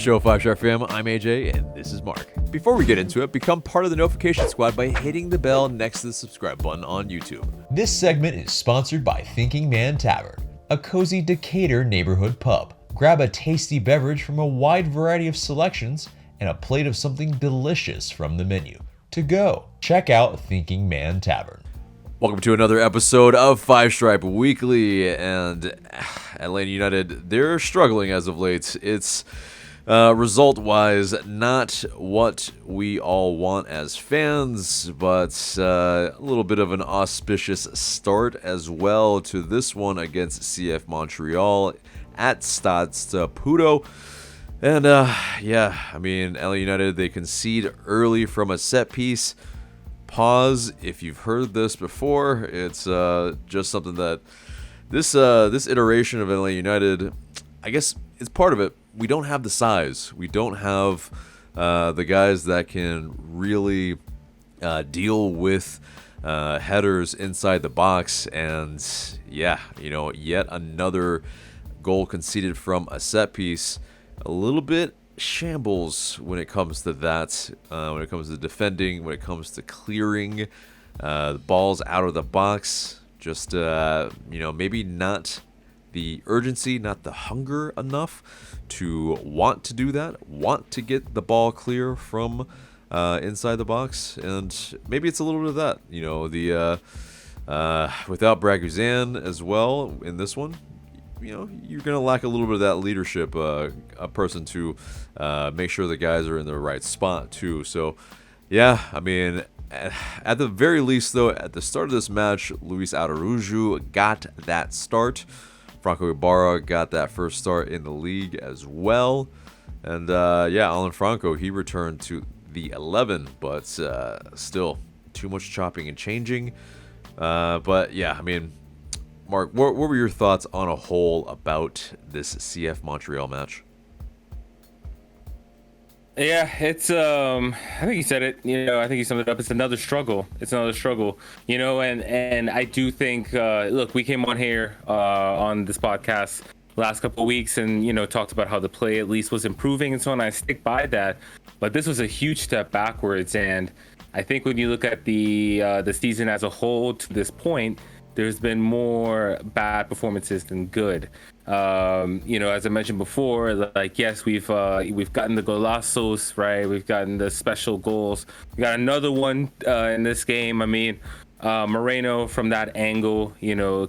show, 5-Star Fam. I'm AJ, and this is Marc. Before we get into it, become part of the notification squad by hitting the bell next to the subscribe button on YouTube. This segment is sponsored by Thinking Man Tavern, a cozy Decatur neighborhood pub. Grab a tasty beverage from a wide variety of selections and a plate of something delicious from the menu. To go, check out Thinking Man Tavern. Welcome to another episode of 5-Stripe Weekly, and Atlanta United, they're struggling as of late. It's result-wise not what we all want as fans, but a little bit of an auspicious start as well to this one against CF Montreal at Atl Utd. And Atlanta United, they concede early from a set piece. Pause if you've heard this before. It's just something that this iteration of Atlanta United, I guess it's part of it. We don't have the size. We don't have the guys that can really deal with headers inside the box. And yet another goal conceded from a set piece. A little bit shambles when it comes to that, when it comes to defending, when it comes to clearing the balls out of the box. Just maybe not the urgency, not the hunger enough to want to do that, want to get the ball clear from inside the box. And maybe it's a little bit of that, without Braguzan as well in this one. You're going to lack a little bit of that leadership, a person to make sure the guys are in the right spot too. So, at the very least, though, at the start of this match, Luis Araujo got that start. Franco Ibarra got that first start in the league as well. And, Alan Franco, he returned to the 11, but still too much chopping and changing. Marc, what were your thoughts on a whole about this CF Montreal match? Yeah, it's I think you said it. I think you summed it up. It's another struggle. And I do think look, we came on here on this podcast last couple of weeks and talked about how the play at least was improving and so on. I stick by that, but this was a huge step backwards. And I think when you look at the season as a whole to this point, there's been more bad performances than good. As I mentioned before, like, yes, we've gotten the golazos, right? We've gotten the special goals. We got another one in this game. Moreno from that angle,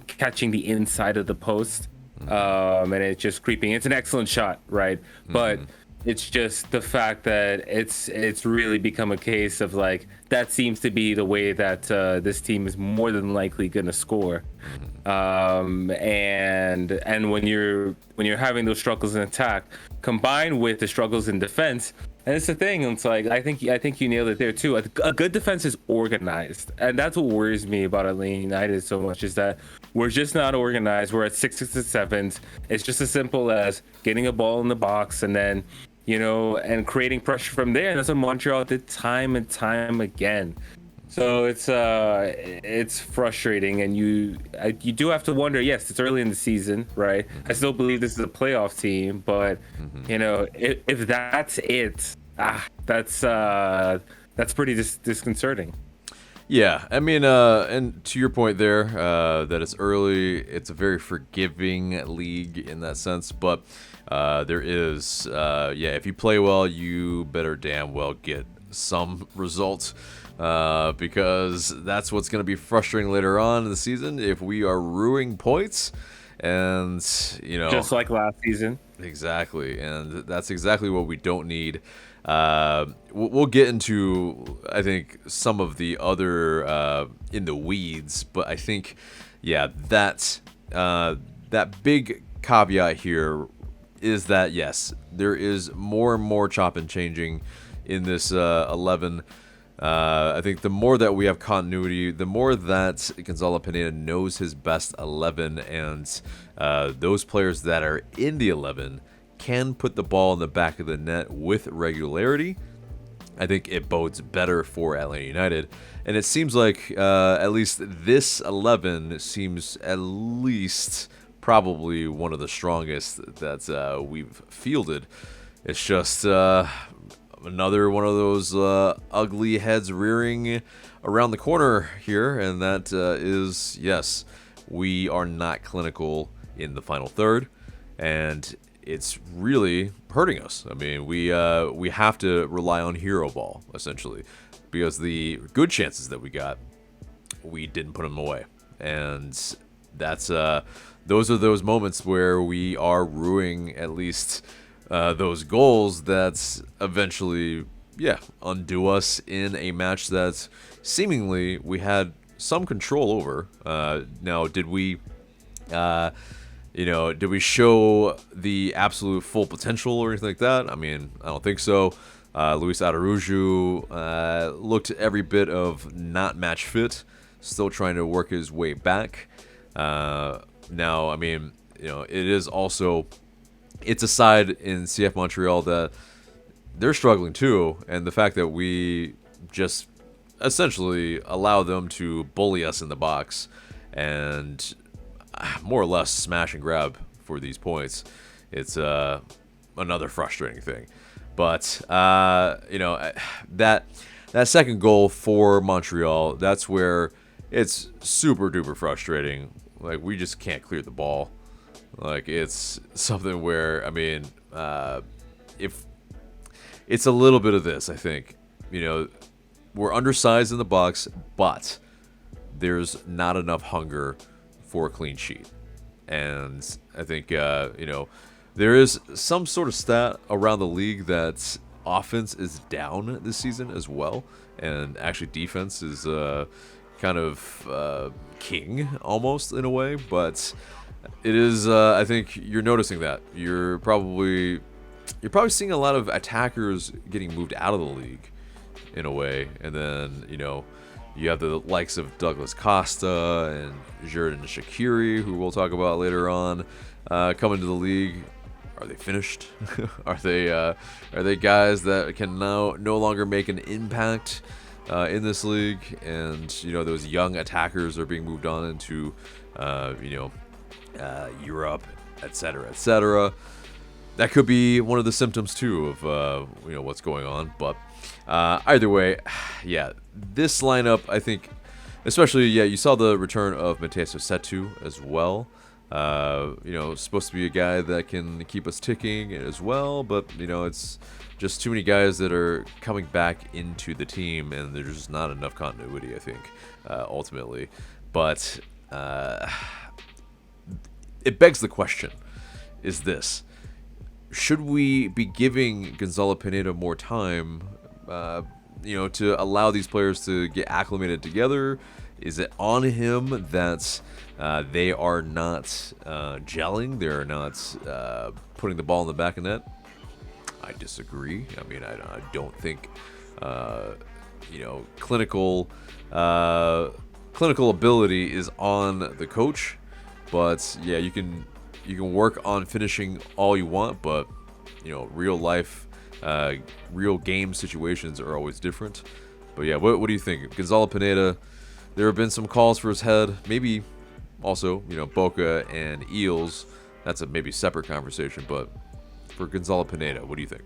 catching the inside of the post, and it's just creeping. It's an excellent shot, right? Mm-hmm. But it's just the fact that it's really become a case of like that seems to be the way that this team is more than likely going to score, and when you're having those struggles in attack combined with the struggles in defense, and it's the thing. It's like I think you nailed it there too. A good defense is organized, and that's what worries me about Atlanta United so much is that we're just not organized. We're at 6s and 7s. It's just as simple as getting a ball in the box and then and creating pressure from there. And that's what Montreal did time and time again. So it's frustrating, and you do have to wonder. Yes, it's early in the season, right? I still believe this is a playoff team, but if that's it, that's pretty disconcerting. Yeah, and to your point there, that it's early, it's a very forgiving league in that sense, but there is, if you play well, you better damn well get some results, because that's what's going to be frustrating later on in the season if we are ruining points, and, just like last season. Exactly, and that's exactly what we don't need. We'll get into, I think, some of the other in the weeds, but I think, that big caveat here is that, yes, there is more and more chop and changing in this 11. I think the more that we have continuity, the more that Gonzalo Pineda knows his best 11, and those players that are in the 11 can put the ball in the back of the net with regularity. I think it bodes better for Atlanta United. And it seems like at least this 11 seems at least probably one of the strongest that we've fielded. It's just another one of those ugly heads rearing around the corner here, and that is, yes, we are not clinical in the final third, and it's really hurting us. I mean, we have to rely on hero ball, essentially, because the good chances that we got, we didn't put them away. And that's those are those moments where we are ruining at least those goals that eventually, undo us in a match that seemingly we had some control over. Now, did we show the absolute full potential or anything like that? I mean, I don't think so. Luis Araujo looked every bit of not match fit, still trying to work his way back. Now, I mean, it is also, it's a side in CF Montreal that they're struggling too, and the fact that we just essentially allow them to bully us in the box and more or less smash and grab for these points, it's another frustrating thing. But that second goal for Montreal, that's where it's super duper frustrating. Like, we just can't clear the ball. Like, it's something where, I mean, if it's a little bit of this, I think, we're undersized in the box, but there's not enough hunger for a clean sheet. And I think, there is some sort of stat around the league that offense is down this season as well. And actually defense is kind of king almost in a way. But it is, I think you're noticing that. You're probably seeing a lot of attackers getting moved out of the league in a way. And then, you have the likes of Douglas Costa and Jordan Shaqiri, who we'll talk about later on, coming to the league. Are they finished? Are they guys that can now no longer make an impact in this league? And those young attackers are being moved on into Europe, etc., etc. That could be one of the symptoms too of what's going on. But either way, this lineup, I think, especially, you saw the return of Mateus Setu as well. Supposed to be a guy that can keep us ticking as well, but it's just too many guys that are coming back into the team, and there's just not enough continuity, I think, ultimately. But it begs the question: is this? Should we be giving Gonzalo Pineda more time, to allow these players to get acclimated together? Is it on him that they are not gelling? They're not putting the ball in the back of net? I disagree. I mean, I don't think, clinical ability is on the coach. But you can work on finishing all you want, but real life, real game situations are always different. But what do you think, Gonzalo Pineda? There have been some calls for his head. Maybe also, Boca and Eels. That's a maybe separate conversation. But for Gonzalo Pineda, what do you think?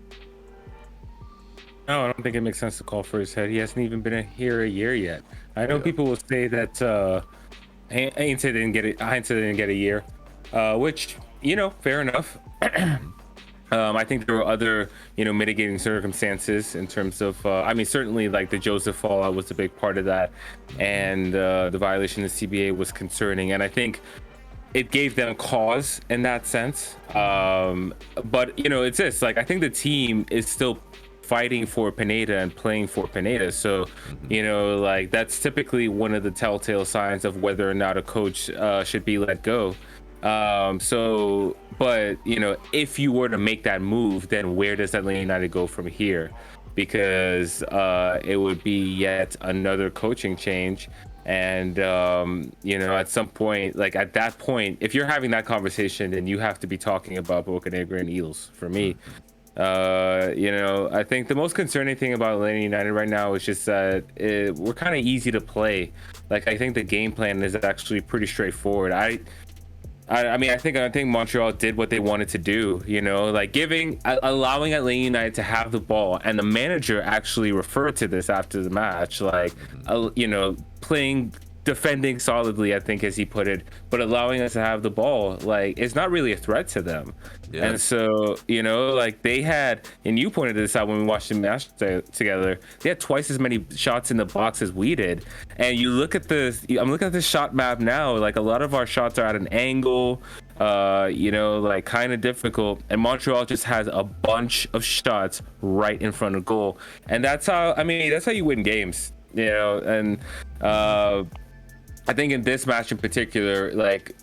No, I don't think it makes sense to call for his head. He hasn't even been here a year yet. I know people will say that Heinze didn't get a year, which, fair enough. I think there were other, mitigating circumstances in terms of, certainly like the Joseph fallout was a big part of that. And the violation of the CBA was concerning. And I think it gave them cause in that sense. But, it's this, like, I think the team is still fighting for Pineda and playing for Pineda. So, like, that's typically one of the telltale signs of whether or not a coach should be let go. But if you were to make that move, then where does Atlanta United go from here? Because it would be yet another coaching change. And at some point, like at that point, if you're having that conversation, then you have to be talking about Boca Negra and Eels for me. I think the most concerning thing about Atlanta United right now is just that we're kind of easy to play. Like, I think the game plan is actually pretty straightforward. I mean, I think Montreal did what they wanted to do, like allowing Atl Utd to have the ball, and the manager actually referred to this after the match, like, defending solidly, I think, as he put it, but allowing us to have the ball, like, it's not really a threat to them. Yeah. And so, like, they had, and you pointed this out when we watched the match together, they had twice as many shots in the box as we did. And you look at I'm looking at the shot map now, like, a lot of our shots are at an angle, like, kind of difficult, and Montreal just has a bunch of shots right in front of goal. And that's how you win games, and I think in this match in particular, like,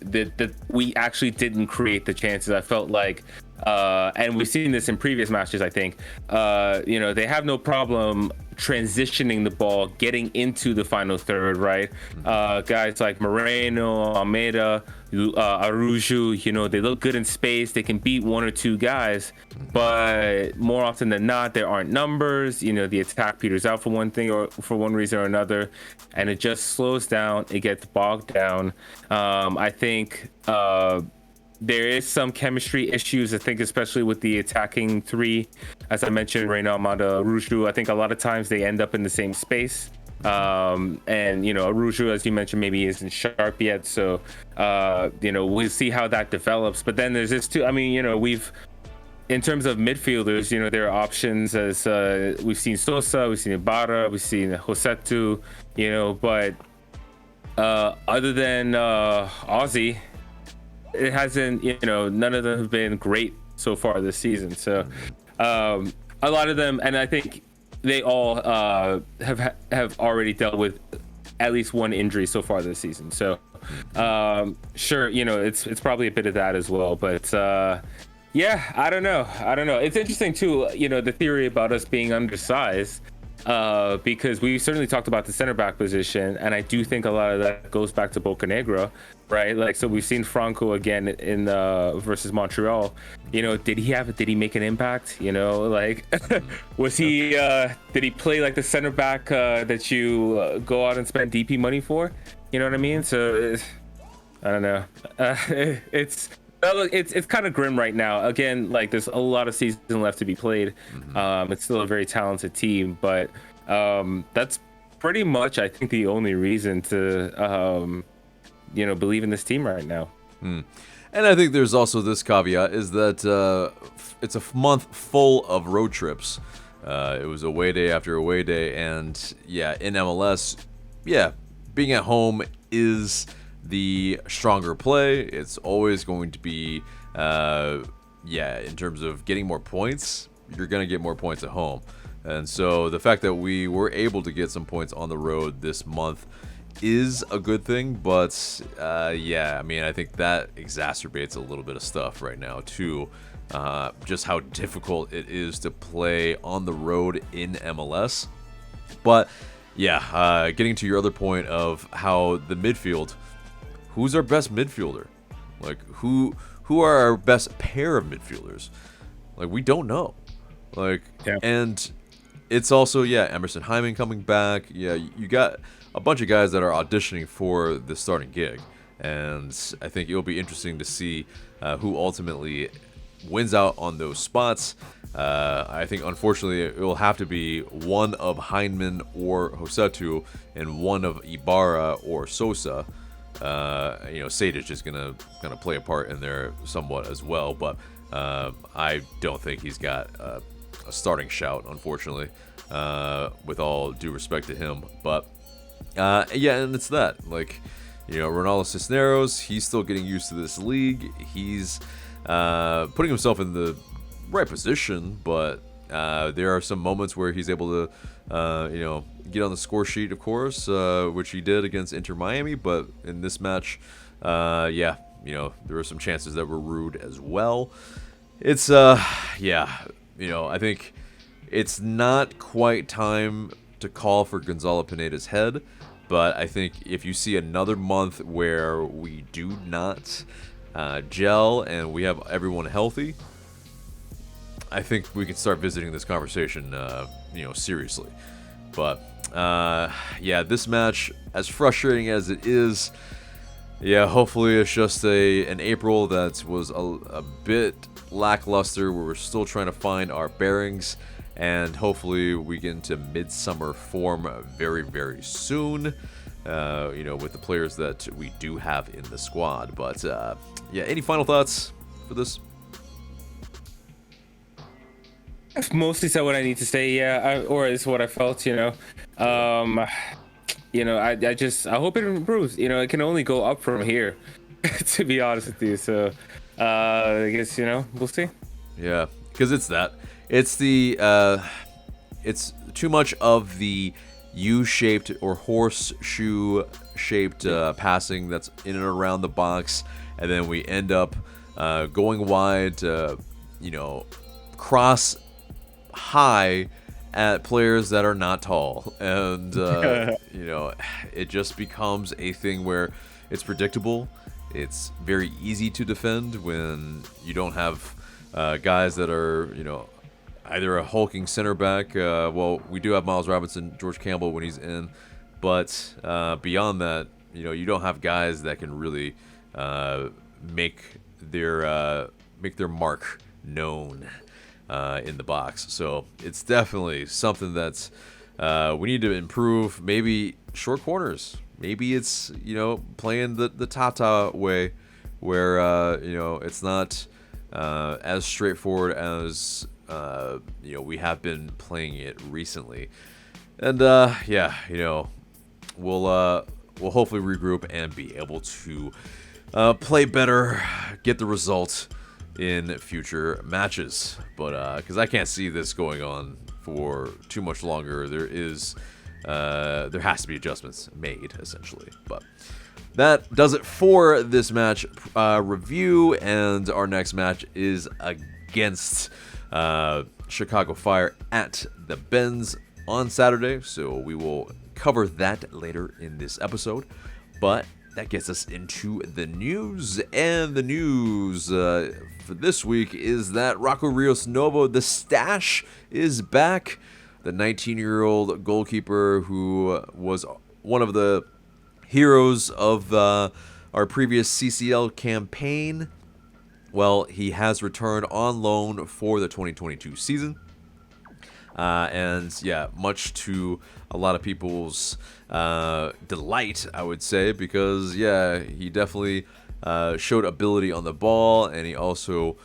we actually didn't create the chances. I felt like, and we've seen this in previous matches, I think, they have no problem transitioning the ball, getting into the final third, right? Guys like Moreno, Almeida, Arujo, they look good in space. They can beat one or two guys, but more often than not, there aren't numbers. The attack peters out for one thing or for one reason or another, and it just slows down. It gets bogged down. I think there is some chemistry issues, I think, especially with the attacking three. As I mentioned, Reina, Amanda, Arujo, I think a lot of times they end up in the same space. And Arujo, as you mentioned, maybe isn't sharp yet, so we'll see how that develops. But then there's this too. I mean, in terms of midfielders, there are options, as we've seen Sosa, we've seen Ibarra, we've seen Josetu, but other than Ozzy, it hasn't, none of them have been great so far this season. So a lot of them, and I think they all have already dealt with at least one injury so far this season. So sure, it's probably a bit of that as well. But yeah, I don't know. It's interesting too, the theory about us being undersized, because we certainly talked about the center back position, and I do think a lot of that goes back to Bocanegra, right? Like, so we've seen Franco again in versus Montreal. Did he make an impact? Like, was he did he play like the center back that you go out and spend DP money for? You know what I mean? So I don't know. It's kind of grim right now. Again, like, there's a lot of season left to be played. It's still a very talented team, but that's pretty much, I think, the only reason to believe in this team right now. And I think there's also this caveat, is that it's a month full of road trips. It was away day after away day, and yeah, in MLS, being at home is the stronger play. It's always going to be, in terms of getting more points, you're going to get more points at home. And so the fact that we were able to get some points on the road this month is a good thing. But I think that exacerbates a little bit of stuff right now too. Just how difficult it is to play on the road in MLS. But getting to your other point of how the midfield, who's our best midfielder? Like, who are our best pair of midfielders? Like, we don't know. Like, and it's also, Emerson Hyman coming back. Yeah, you got a bunch of guys that are auditioning for the starting gig. And I think it'll be interesting to see who ultimately wins out on those spots. I think, unfortunately, it will have to be one of Hyman or Josetu and one of Ibarra or Sosa. Sejdic is gonna play a part in there somewhat as well, but I don't think he's got a starting shout, unfortunately, with all due respect to him. But and it's that, like, Ronaldo Cisneros, he's still getting used to this league. He's putting himself in the right position, but there are some moments where he's able to get on the score sheet, of course, which he did against Inter Miami. But in this match, there were some chances that were rude as well. It's I think it's not quite time to call for Gonzalo Pineda's head, but I think if you see another month where we do not gel and we have everyone healthy, I think we can start visiting this conversation, seriously. But this match, as frustrating as it is, Yeah, hopefully it's just an April that was a bit lackluster, where we're still trying to find our bearings, and hopefully we get into midsummer form very, very soon. With the players that we do have in the squad. But yeah, any final thoughts for this? I've mostly said what I need to say. Yeah, or it's what I felt. I hope it improves. It can only go up from here, to be honest with you. So, I guess we'll see. Yeah, because it's it's too much of the U-shaped or horseshoe-shaped passing that's in and around the box, and then we end up going wide, cross high at players that are not tall, and it just becomes a thing where it's predictable. It's very easy to defend when you don't have guys that are either a hulking center back. Well, we do have Miles Robinson, George Campbell when he's in, but beyond that, you don't have guys that can really make their mark known in the box. So it's definitely something that's we need to improve. Maybe short corners. Maybe it's playing the Tata way, where it's not as straightforward as we have been playing it recently. And we'll hopefully regroup and be able to play better, get the result in future matches. But because I can't see this going on for too much longer, there has to be adjustments made, essentially. But that does it for this match review, and our next match is against Chicago Fire at the Benz on Saturday, so we will cover that later in this episode. But that gets us into the news, and the news for this week is that Rocco Rios Novo, the stash, is back. The 19-year-old goalkeeper who was one of the heroes of our previous CCL campaign. Well, he has returned on loan for the 2022 season. And yeah, much to a lot of people's delight, I would say, because yeah, he definitely showed ability on the ball, and he also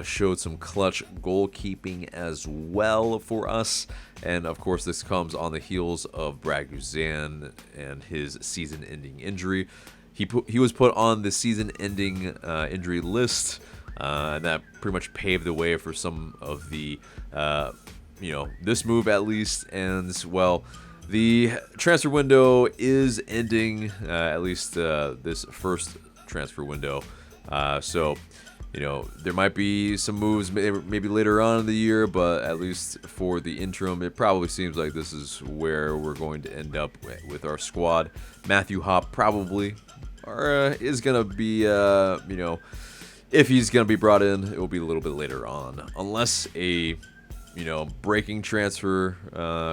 showed some clutch goalkeeping as well for us. And of course, this comes on the heels of Brad Guzan and his season-ending injury. He was put on the season-ending injury list, and that pretty much paved the way for some of the this move at least. And well, the transfer window is ending, at least this first transfer window. So there might be some moves maybe later on in the year, but at least for the interim, it probably seems like this is where we're going to end up with our squad. Matthew Hopp probably is going to be, if he's going to be brought in, it will be a little bit later on, unless a breaking transfer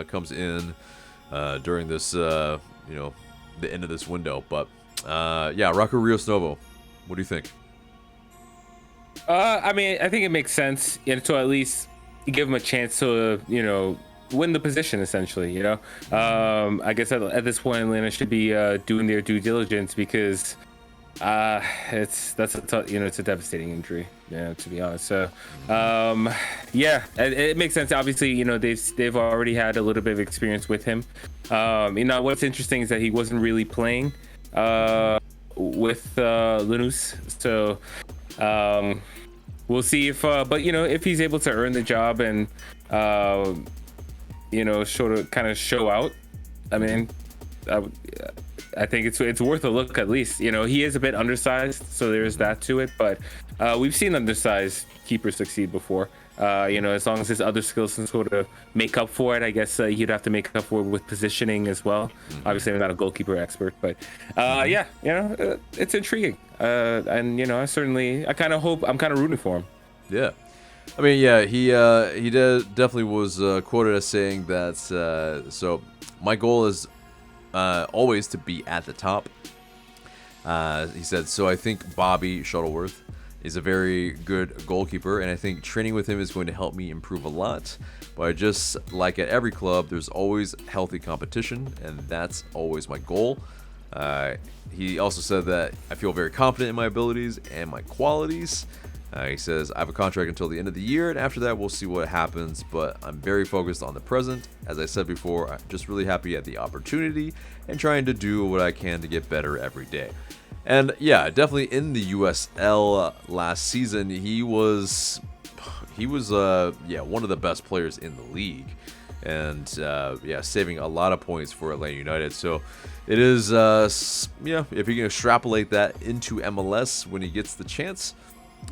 comes in during this, the end of this window. But yeah, Rocco Rios Novo, what do you think? I think it makes sense, to at least give him a chance to, win the position, essentially. I guess at this point, Atlanta should be doing their due diligence, because it's a devastating injury, to be honest. So yeah, it makes sense. Obviously, they've already had a little bit of experience with him. What's interesting is that he wasn't really playing with Lanús, so we'll see if if he's able to earn the job and show out. I think it's worth a look at least. He is a bit undersized, so there's that to it. But we've seen undersized keepers succeed before. As long as his other skills can sort of make up for it, I guess he'd have to make up for it with positioning as well. Obviously, I'm not a goalkeeper expert, but it's intriguing. And I kind of hope, I'm kind of rooting for him. Yeah. He definitely was quoted as saying that, so my goal is always to be at the top. He said, so I think Bobby Shuttleworth is a very good goalkeeper, and I think training with him is going to help me improve a lot. But just like at every club, there's always healthy competition, and that's always my goal. He also said that I feel very confident in my abilities and my qualities. He says, I have a contract until the end of the year, and after that, we'll see what happens, but I'm very focused on the present. As I said before, I'm just really happy at the opportunity and trying to do what I can to get better every day. And yeah, definitely in the USL last season, he was one of the best players in the league, and saving a lot of points for Atlanta United. So it is if he can extrapolate that into MLS when he gets the chance,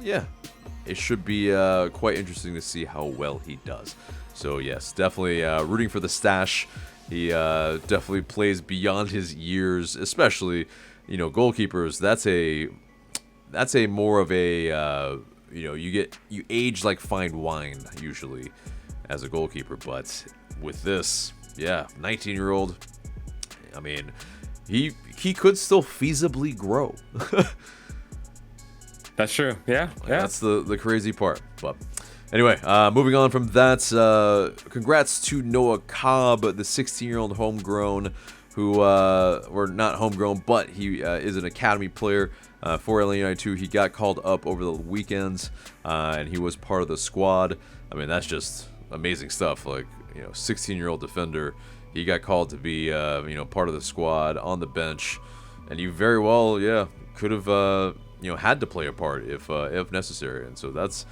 it should be quite interesting to see how well he does. So yes, definitely rooting for the stash. He definitely plays beyond his years, especially goalkeepers. That's a more of a you age like fine wine usually as a goalkeeper, but with this, 19-year-old, I mean, he could still feasibly grow. That's true. Yeah. That's the crazy part. But anyway, moving on from that, congrats to Noah Cobb, the 16-year-old homegrown, who or not homegrown, but he is an academy player for Atl Utd. He got called up over the weekends, and he was part of the squad. I mean, that's just amazing stuff. Like, 16-year-old defender, he got called to be part of the squad on the bench, and he very well could have had to play a part if necessary. And so that's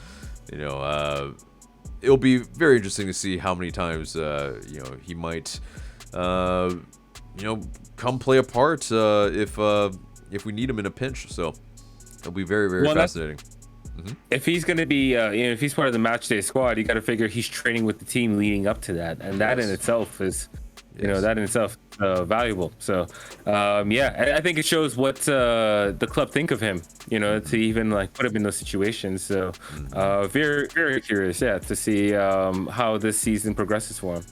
it'll be very interesting to see how many times he might come play a part if we need him in a pinch. So it'll be very, very fascinating. If he's going to be, if he's part of the match day squad, you got to figure he's training with the team leading up to that, and that in itself is, valuable. So, I think it shows what the club think of him, to even like put him in those situations. So, very, very curious, to see how this season progresses for him.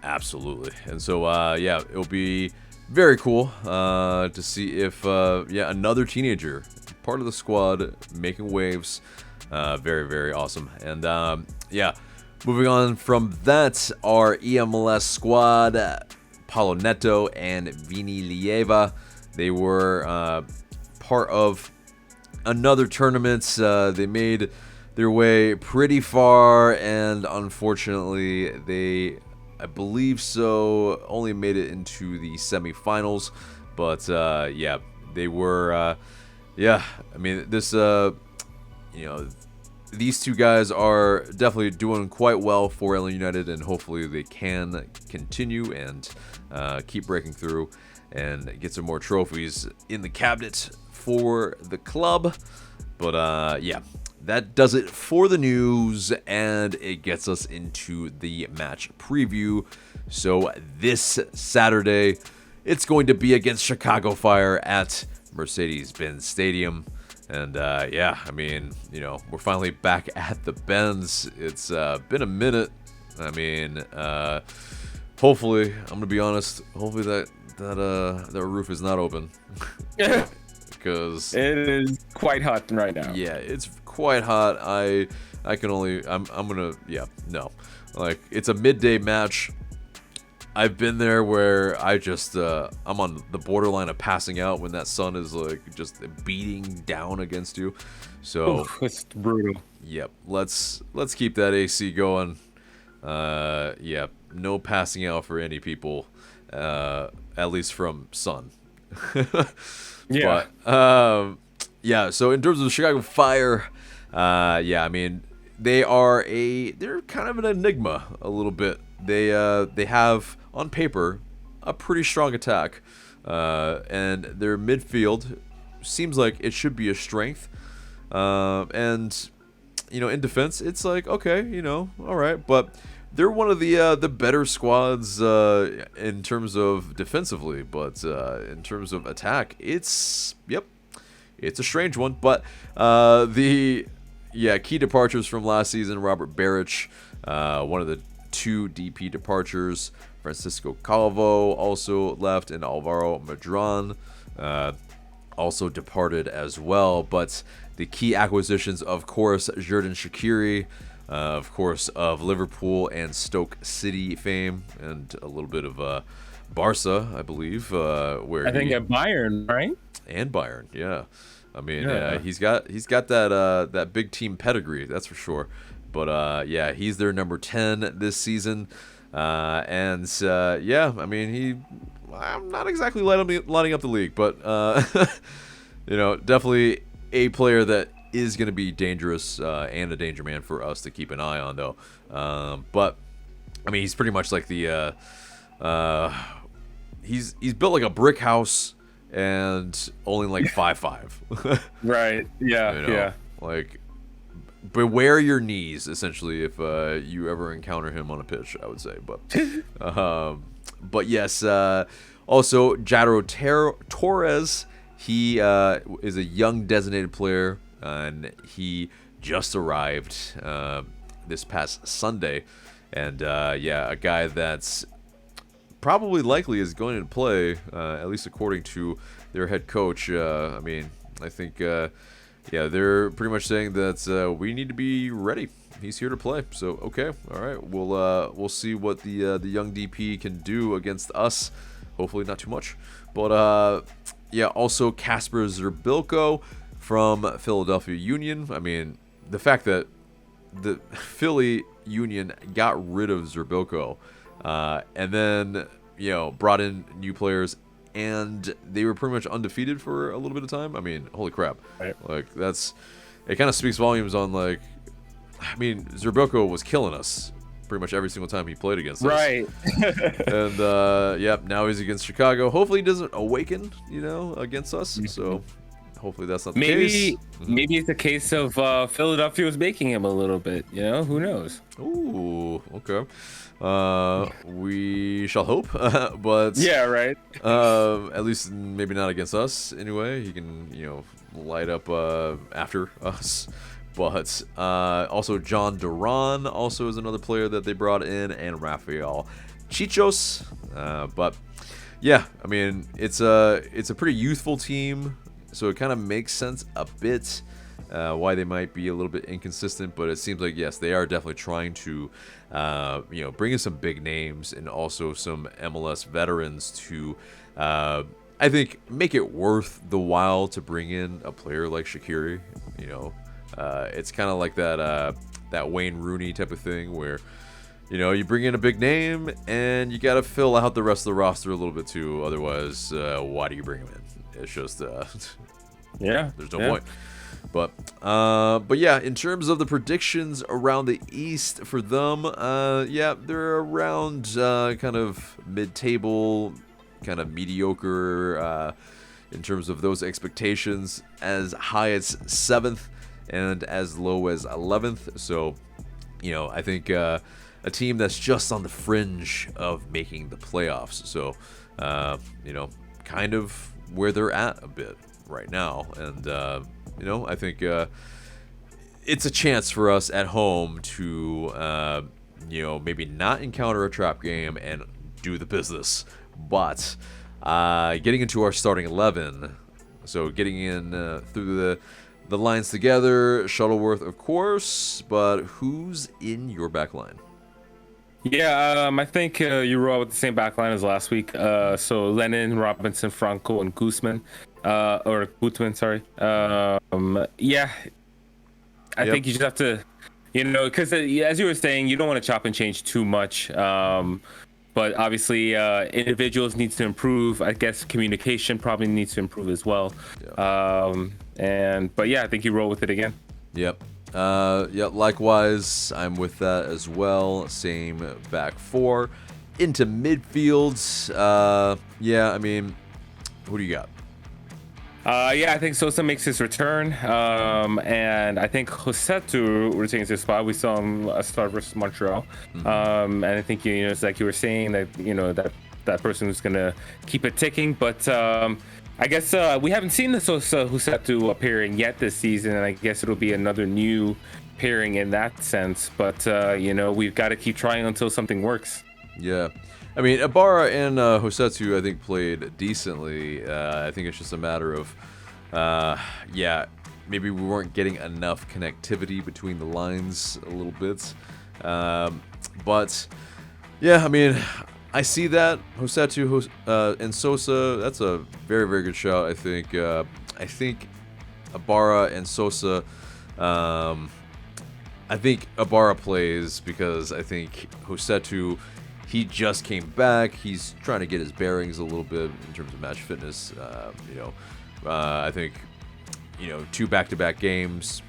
Absolutely. And so, it'll be very cool to see if, another teenager, part of the squad, making waves. Very, very awesome. And, moving on from that, our EMLS squad, Paulo Neto and Vini Lieva, they were part of another tournament. They made their way pretty far, and unfortunately, I believe so, only made it into the semifinals. But they were I mean, this these two guys are definitely doing quite well for Atl United, and hopefully they can continue and keep breaking through and get some more trophies in the cabinet for the club. But that does it for the news, and it gets us into the match preview. So this Saturday, it's going to be against Chicago Fire at Mercedes-Benz Stadium. And I mean, we're finally back at the Benz. It's been a minute. I mean, hopefully, I'm gonna be honest. Hopefully that roof is not open. Because it is quite hot right now. Yeah, it's quite hot. I'm gonna no. Like, it's a midday match. I've been there where I just I'm on the borderline of passing out when that sun is like just beating down against you. So it's brutal. Yep. Let's keep that AC going. No passing out for any people, at least from sun. Yeah. But so in terms of the Chicago Fire, I mean, they're kind of an enigma a little bit. They have on paper a pretty strong attack, and their midfield seems like it should be a strength. And in defense, it's like, okay, all right, but they're one of the better squads in terms of defensively, but in terms of attack, it's a strange one. But key departures from last season: Robert Baric, one of the 2 DP departures. Francisco Calvo also left, and Alvaro Madron. also departed as well. But the key acquisitions, of course, Xherdan Shaqiri, of course, of Liverpool and Stoke City fame, and a little bit of Barca, I believe, where I think at Bayern, right? And Bayern, yeah. I mean, he's got that big team pedigree, that's for sure. But yeah, he's their number 10 this season, and yeah, I mean, I'm not exactly lighting up the league, but you know, definitely a player that is going to be dangerous and a danger man for us to keep an eye on, though. But I mean, he's pretty much like the he's built like a brick house and only like 5'5". Right. Yeah. You know, yeah. Like, beware your knees, essentially, if you ever encounter him on a pitch, I would say. But yes, also Jadro Torres. He is a young designated player, and he just arrived this past Sunday. And yeah, a guy that's probably likely is going to play, at least according to their head coach. I mean, I think, yeah, they're pretty much saying that we need to be ready. He's here to play. So okay, all right, we'll see what the young DP can do against us. Hopefully not too much, but yeah, also Kasper Zerbilko from Philadelphia Union. I mean, the fact that the Philly Union got rid of Zerbilko, and then, you know, brought in new players, and they were pretty much undefeated for a little bit of time. I mean, holy crap. Right. Like, it kind of speaks volumes on, like, I mean, Zerbilko was killing us pretty much every single time he played against us. Right. And, yep, now he's against Chicago. Hopefully he doesn't awaken, you know, against us. Mm-hmm. So hopefully that's not the case. Maybe it's a case of Philadelphia was making him a little bit, you know? Who knows? Ooh, okay. We shall hope, but yeah, right. At least maybe not against us. Anyway, he can, you know, light up after us. But also John Duran also is another player that they brought in, and Rafael Chichos. But yeah, I mean, it's a pretty youthful team, so it kind of makes sense a bit why they might be a little bit inconsistent. But it seems like, yes, they are definitely trying to you know, bring in some big names and also some MLS veterans to I think make it worth the while to bring in a player like Shaqiri. You know, it's kind of like that Wayne Rooney type of thing where, you know, you bring in a big name and you got to fill out the rest of the roster a little bit too. Otherwise, why do you bring him in? It's just yeah, there's no point. But yeah, in terms of the predictions around the East for them, yeah, they're around kind of mid-table, kind of mediocre in terms of those expectations, as high as 7th and as low as 11th. So, you know, I think a team that's just on the fringe of making the playoffs. So, you know, kind of where they're at a bit right now. And, you know, I think it's a chance for us at home to, you know, maybe not encounter a trap game and do the business. But getting into our starting 11, so getting in through the lines together, Shuttleworth, of course, but who's in your back line? Yeah, I think you roll with the same back line as last week. So Lennon, Robinson, Franco, and Guzman. Or Gutman, sorry. Yeah, I think you just have to, you know, because as you were saying, you don't want to chop and change too much. But obviously, individuals needs to improve. I guess communication probably needs to improve as well. Yeah. But yeah, I think you roll with it again. Yep. Yeah, likewise, I'm with that as well. Same back four. Into midfield. Yeah, I mean, who do you got? Yeah, I think Sosa makes his return. And I think Josetu retains his spot. We saw him start versus Montreal. And I think, you know, it's like you were saying that, you know, that person who's going to keep it ticking. But I guess we haven't seen the Sosa Josetu pairing yet this season. And I guess it'll be another new pairing in that sense. But, you know, we've got to keep trying until something works. Yeah. I mean, Ibarra and Josetu, I think, played decently. I think it's just a matter of yeah, maybe we weren't getting enough connectivity between the lines a little bit. But yeah, I mean, I see that Hosetu and Sosa. That's a very, very good shout. I think Ibarra and Sosa. I think Ibarra plays because I think Hosetu, he just came back. He's trying to get his bearings a little bit in terms of match fitness. I think 2 back-to-back games.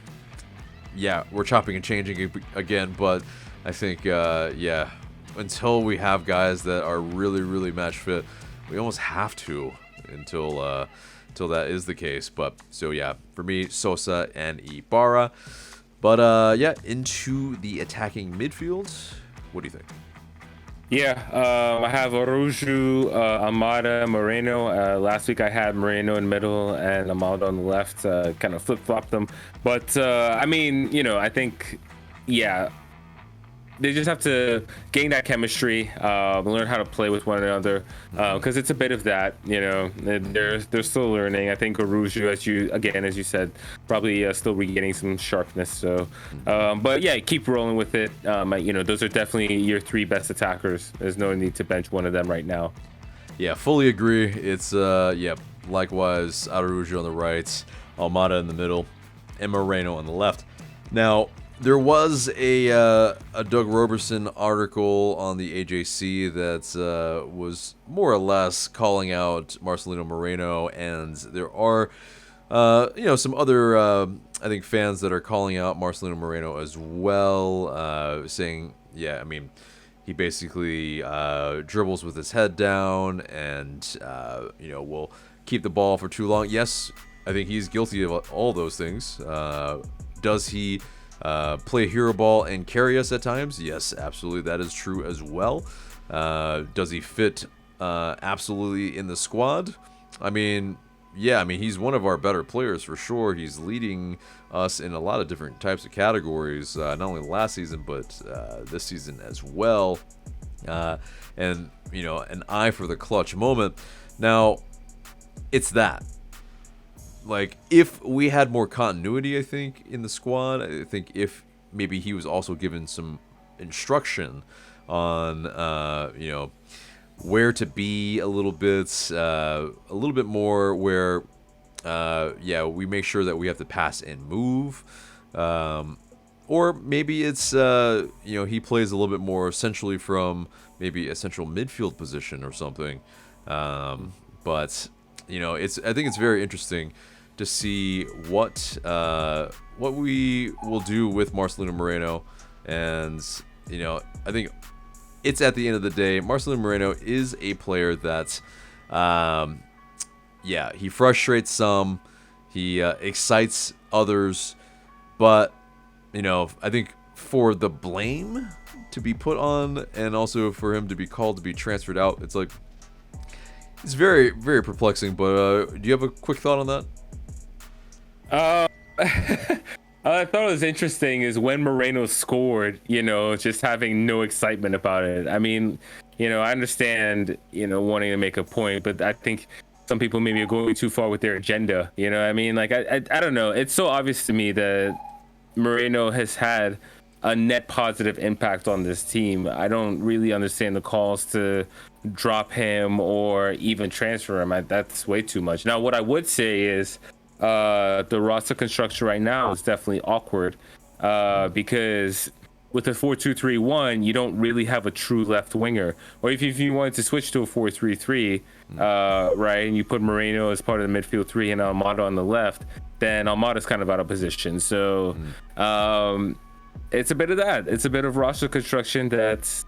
Yeah, we're chopping and changing again, but I think until we have guys that are really, really match fit, we almost have to until that is the case. But so yeah, for me, Sosa and Ibarra. But into the attacking midfield. What do you think? Yeah, I have Araujo, Amada, Moreno. Last week I had Moreno in the middle and Amada on the left. Kind of flip-flopped them. But, I think, yeah, they just have to gain that chemistry, learn how to play with one another, because it's a bit of that, they're still learning. I think Araujo, as you said, probably still regaining some sharpness. So, but yeah, keep rolling with it. Those are definitely your 3 best attackers. There's no need to bench one of them right now. Yeah, fully agree. It's likewise Araujo on the right, Almada in the middle, and Moreno on the left. Now, there was a Doug Roberson article on the AJC that was more or less calling out Marcelino Moreno, and there are some other I think fans that are calling out Marcelino Moreno as well, saying he basically dribbles with his head down and will keep the ball for too long. Yes, I think he's guilty of all those things. Does he play hero ball and carry us at times? Yes, absolutely, that is true as well. Does he fit absolutely in the squad? He's one of our better players for sure. He's leading us in a lot of different types of categories, not only last season but this season as well. And an eye for the clutch moment. Now, it's that. Like, if we had more continuity, I think, in the squad, I think if maybe he was also given some instruction on, where to be a little bit more where, we make sure that we have to pass and move. Or maybe it's, he plays a little bit more centrally from maybe a central midfield position or something. But I think it's very interesting to see what we will do with Marcelino Moreno, and I think it's at the end of the day, Marcelino Moreno is a player that, he frustrates some, he excites others, but I think for the blame to be put on, and also for him to be called to be transferred out, it's like. It's very, very perplexing, but do you have a quick thought on that? I thought it was interesting is when Moreno scored, just having no excitement about it. I mean, I understand, wanting to make a point, but I think some people maybe are going too far with their agenda. Like, I don't know. It's so obvious to me that Moreno has had a net positive impact on this team. I don't really understand the calls to drop him or even transfer him. That's way too much. Now, what I would say is the roster construction right now is definitely awkward because with a 4-2-3-1, you don't really have a true left winger. Or if you wanted to switch to a 4-3-3, right, and you put Moreno as part of the midfield 3 and Almada on the left, then Almada's kind of out of position. So it's a bit of that. It's a bit of roster construction that's,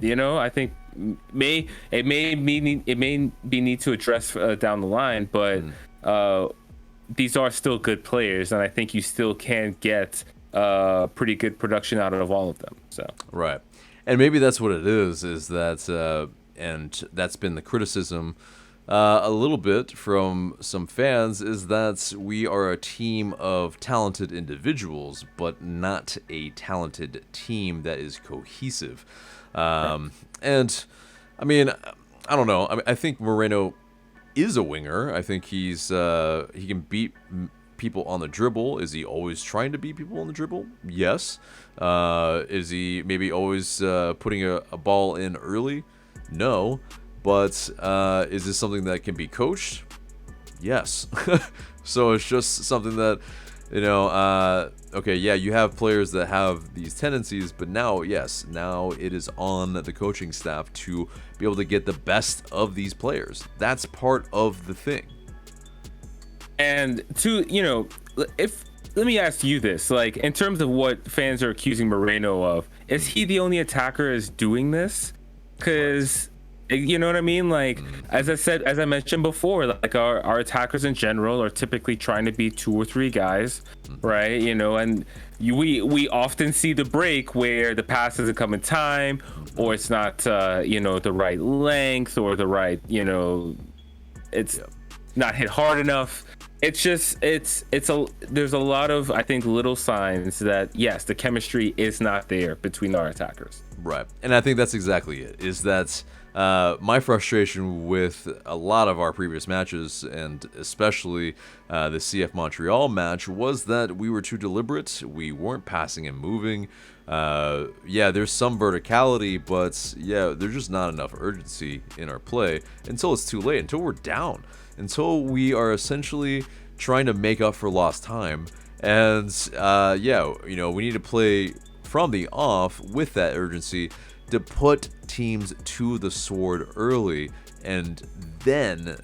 I think it may be need to address down the line, but these are still good players, and I think you still can get pretty good production out of all of them. So right, and maybe that's what it is that, and that's been the criticism a little bit from some fans, is that we are a team of talented individuals, but not a talented team that is cohesive. And I don't know. I think Moreno is a winger. I think he can beat people on the dribble. Is he always trying to beat people on the dribble? Yes. Is he maybe always putting a ball in early? No. But is this something that can be coached? Yes. So it's just something that, okay, yeah, you have players that have these tendencies, but now it is on the coaching staff to be able to get the best of these players. That's part of the thing. And let me ask you this, like, in terms of what fans are accusing Moreno of, is he the only attacker is doing this? Because, you know what I mean? Like, as I mentioned before, like our attackers in general are typically trying to be 2 or 3 guys, right? And we often see the break where the pass doesn't come in time, or it's not, the right length, or the right, it's not hit hard enough. It's just there's a lot of, I think, little signs that yes, the chemistry is not there between our attackers. Right, and I think that's exactly it. Is that my frustration with a lot of our previous matches, and especially the CF Montreal match, was that we were too deliberate. We weren't passing and moving. There's some verticality, but there's just not enough urgency in our play until it's too late, until we're down, until we are essentially trying to make up for lost time. And we need to play from the off with that urgency to put teams to the sword early, and then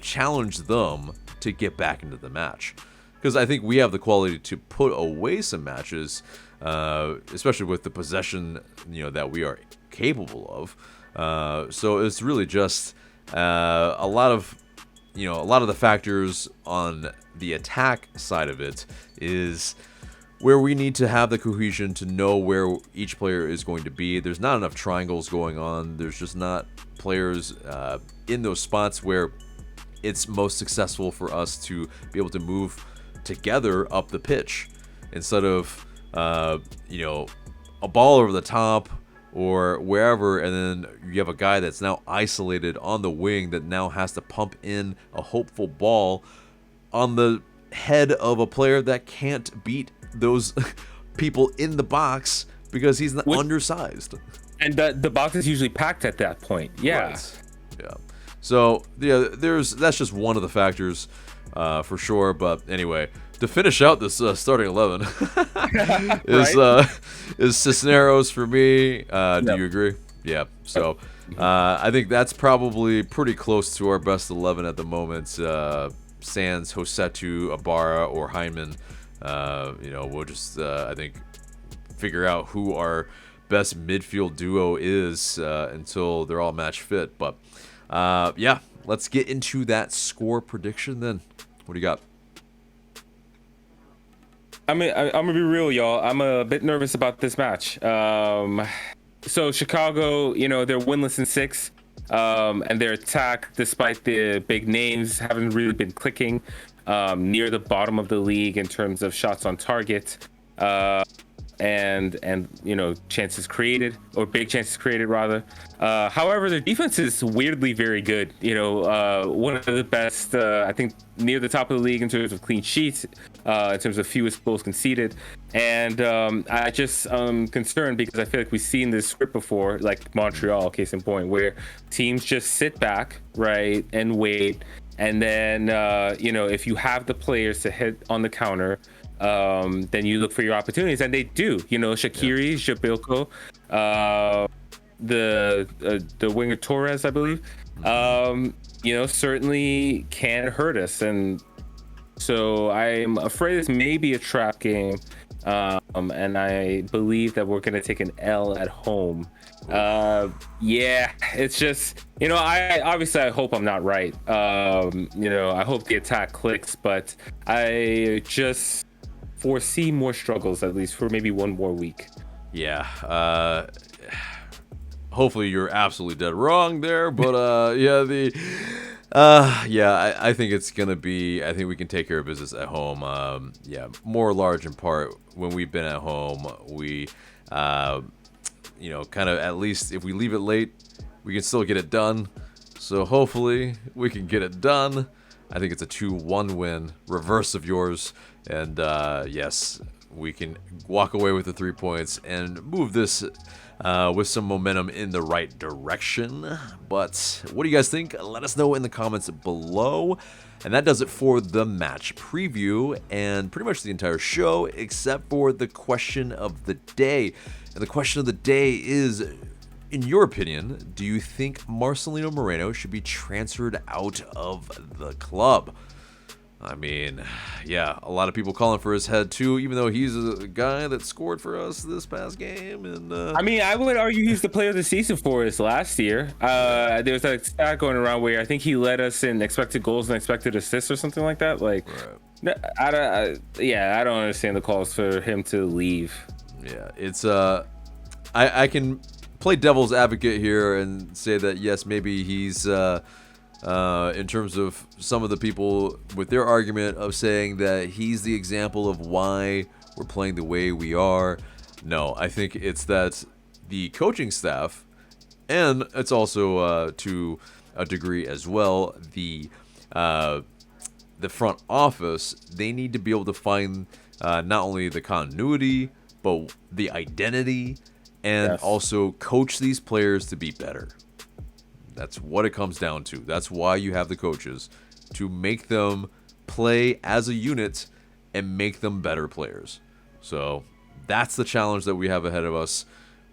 challenge them to get back into the match. Because I think we have the quality to put away some matches, especially with the possession that we are capable of. So it's really just a lot of the factors on the attack side of it is where we need to have the cohesion to know where each player is going to be. There's not enough triangles going on. There's just not players in those spots where it's most successful for us to be able to move together up the pitch instead of a ball over the top or wherever, and then you have a guy that's now isolated on the wing that now has to pump in a hopeful ball on the head of a player that can't beat those people in the box because he's undersized. And the box is usually packed at that point. Yeah. Right. Yeah. So that's just one of the factors for sure. But anyway, to finish out this starting 11 is Cisneros for me. Do you agree? Yeah. So I think that's probably pretty close to our best 11 at the moment. Sans, Josetu, Ibarra, or Hyman. We'll just I think figure out who our best midfield duo is until they're all match fit. But let's get into that score prediction then. What do you got? I'm gonna be real, y'all. I'm a bit nervous about this match. So Chicago, they're winless in 6, and their attack, despite the big names, haven't really been clicking. Near the bottom of the league in terms of shots on target, and chances created, or big chances created rather. However, their defense is weirdly very good. One of the best, I think, near the top of the league in terms of clean sheets, in terms of fewest goals conceded. And I just concerned because I feel like we've seen this script before, like Montreal, case in point, where teams just sit back, right, and wait. And then, if you have the players to hit on the counter, then you look for your opportunities, and they do. Shaqiri, Jabilko, the winger Torres, I believe, certainly can hurt us. And so I'm afraid this may be a trap game, and I believe that we're going to take an L at home. It's just, I hope I'm not right. I hope the attack clicks, but I just foresee more struggles, at least for maybe one more week. Hopefully you're absolutely dead wrong there, but I think it's gonna be, I think we can take care of business at home. More large in part when we've been at home, we kind of, at least if we leave it late, we can still get it done. So hopefully we can get it done. I think it's a 2-1 win, reverse of yours. And yes, we can walk away with the 3 points and move this with some momentum in the right direction. But what do you guys think? Let us know in the comments below. And that does it for the match preview and pretty much the entire show, except for the question of the day. And the question of the day is, in your opinion, do you think Marcelino Moreno should be transferred out of the club? I mean, yeah, a lot of people calling for his head too, even though he's a guy that scored for us this past game. And I mean, I would argue he's the player of the season for us last year. There was a stat going around where I think he led us in expected goals and expected assists or something like that. Like, right. I don't understand the calls for him to leave. Yeah, it's I can play devil's advocate here and say that yes, maybe he's in terms of some of the people with their argument of saying that he's the example of why we're playing the way we are. No, I think it's that the coaching staff, and it's also to a degree as well, the front office, they need to be able to find not only the continuity, but the identity, and also coach these players to be better. That's what it comes down to. That's why you have the coaches, to make them play as a unit and make them better players. So that's the challenge that we have ahead of us.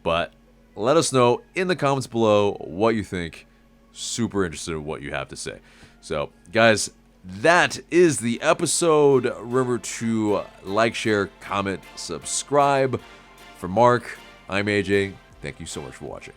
But let us know in the comments below what you think. Super interested in what you have to say. So guys, that is the episode. Remember to like, share, comment, subscribe. For Mark, I'm AJ. Thank you so much for watching.